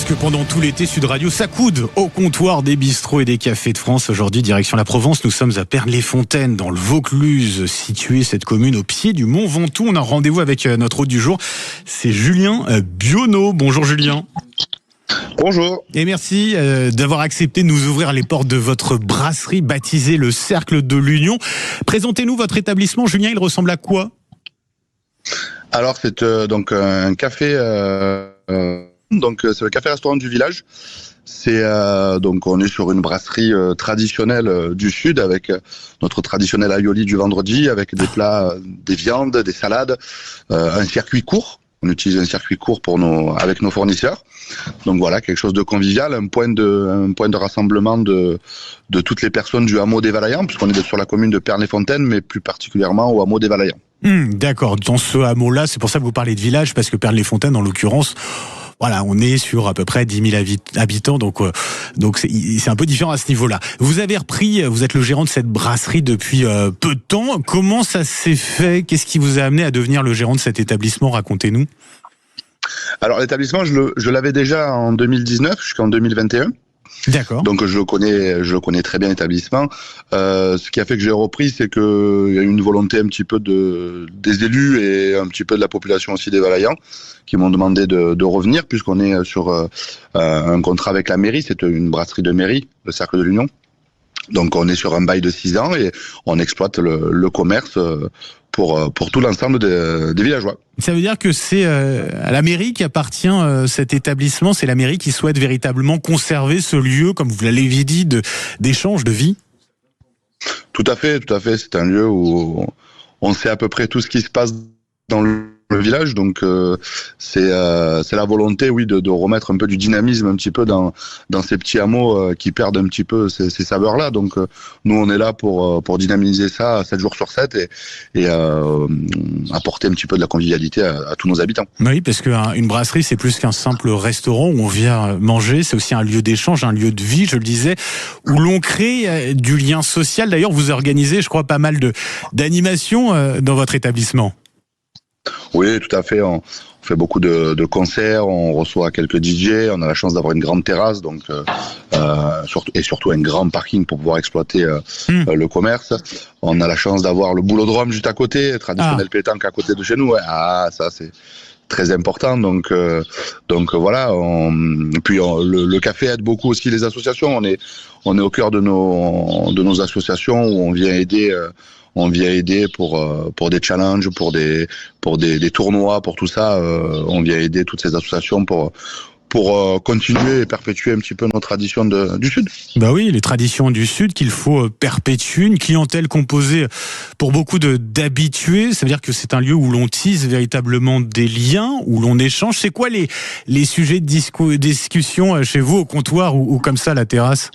que pendant tout l'été, Sud Radio s'accoude au comptoir des bistrots et des cafés de France. Aujourd'hui, direction la Provence, nous sommes à Pernes-les-Fontaines, dans le Vaucluse, située cette commune au pied du Mont Ventoux. On a rendez-vous avec notre hôte du jour, c'est Julien Buonneau. Bonjour Julien. Bonjour. Et merci d'avoir accepté de nous ouvrir les portes de votre brasserie baptisée le Cercle de l'Union. Présentez-nous votre établissement, Julien, il ressemble à quoi ? Alors c'est donc un café, c'est le café-restaurant du village. C'est donc on est sur une brasserie traditionnelle du sud avec notre traditionnel aioli du vendredi, avec des plats, des viandes, des salades, un circuit court. On utilise un circuit court avec nos fournisseurs. Donc voilà, quelque chose de convivial, un point de rassemblement de toutes les personnes du hameau des Valayans, puisqu'on est sur la commune de Pernes-les-Fontaines, mais plus particulièrement au hameau des Valayans. D'accord, dans ce hameau-là, c'est pour ça que vous parlez de village, parce que Pernes-les-Fontaines, en l'occurrence, voilà, on est sur à peu près 10 000 habitants, donc c'est un peu différent à ce niveau-là. Vous êtes le gérant de cette brasserie depuis peu de temps. Comment ça s'est fait ? Qu'est-ce qui vous a amené à devenir le gérant de cet établissement ? Racontez-nous. Alors l'établissement, je l'avais déjà en 2019 jusqu'en 2021. D'accord. Donc je connais très bien l'établissement. Ce qui a fait que j'ai repris, c'est que il y a eu une volonté un petit peu des élus et un petit peu de la population aussi des Valayans qui m'ont demandé de revenir, puisqu'on est sur un contrat avec la mairie. C'est une brasserie de mairie, le Cercle de l'Union. Donc on est sur un bail de 6 ans et on exploite le commerce pour tout l'ensemble des villageois. Ça veut dire que c'est à la mairie qu'appartient cet établissement, c'est la mairie qui souhaite véritablement conserver ce lieu, comme vous l'avez dit, d'échange, de vie ? Tout à fait. C'est un lieu où on sait à peu près tout ce qui se passe dans le village, donc c'est la volonté, oui, de remettre un peu du dynamisme un petit peu dans ces petits hameaux qui perdent un petit peu ces saveurs-là. Donc nous, on est là pour dynamiser ça 7 jours sur 7 et apporter un petit peu de la convivialité à tous nos habitants. Oui, parce qu'une brasserie, c'est plus qu'un simple restaurant où on vient manger, c'est aussi un lieu d'échange, un lieu de vie, je le disais, où l'on crée du lien social. D'ailleurs, vous organisez, je crois, pas mal d'animations dans votre établissement. Oui, tout à fait. On fait beaucoup de concerts, on reçoit quelques DJ, on a la chance d'avoir une grande terrasse, donc surtout un grand parking pour pouvoir exploiter le commerce. On a la chance d'avoir le boulodrome juste à côté, traditionnel pétanque à côté de chez nous. Ah, ça c'est très important. Donc voilà. Puis le café aide beaucoup aussi les associations. On est au cœur de nos associations où on vient aider. On vient aider pour des challenges, pour des tournois, pour tout ça. On vient aider toutes ces associations pour continuer et perpétuer un petit peu nos traditions du Sud. Bah oui, les traditions du Sud qu'il faut perpétuer, une clientèle composée pour beaucoup d'habitués. Ça veut dire que c'est un lieu où l'on tisse véritablement des liens, où l'on échange. C'est quoi les sujets de discussion chez vous au comptoir ou comme ça à la terrasse ?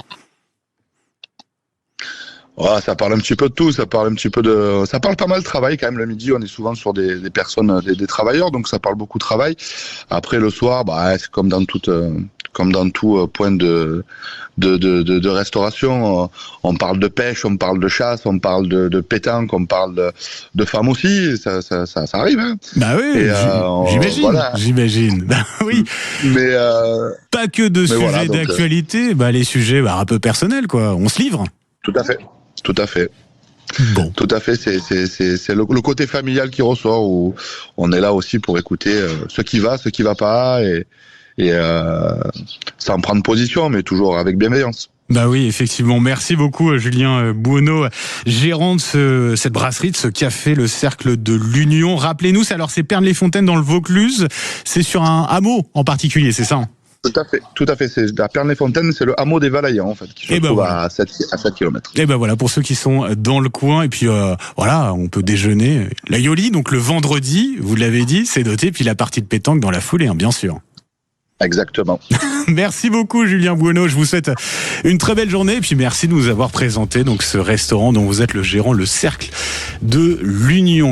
Ça parle un petit peu de tout, ça parle pas mal de travail quand même. Le midi, on est souvent sur des personnes, des travailleurs, donc ça parle beaucoup de travail. Après le soir, c'est comme dans tout point de restauration. On parle de pêche, on parle de chasse, on parle de pétanque, on parle de femmes aussi. Ça arrive. Hein. Bah oui, j'imagine. Voilà. J'imagine. Bah oui. Mais pas que de sujets d'actualité, les sujets un peu personnels quoi. On se livre. Tout à fait. Bon. Tout à fait, c'est le côté familial qui ressort où on est là aussi pour écouter ce qui va pas et sans prendre position, mais toujours avec bienveillance. Bah oui, effectivement. Merci beaucoup, Julien Buonneau, gérant de cette brasserie, de ce café, le Cercle de l'Union. Rappelez-nous, c'est Pernes-les-Fontaines dans le Vaucluse. C'est sur un hameau en particulier, c'est ça ? Tout à fait. C'est à Pernes-les-Fontaines, c'est le hameau des Valayans, en fait, qui se trouve à 7 km. Et ben voilà, pour ceux qui sont dans le coin, et puis on peut déjeuner. L'aioli, donc le vendredi, vous l'avez dit, c'est noté, puis la partie de pétanque dans la foulée, bien sûr. Exactement. Merci beaucoup, Julien Buonneau. Je vous souhaite une très belle journée, et puis merci de nous avoir présenté donc ce restaurant dont vous êtes le gérant, le Cercle de l'Union.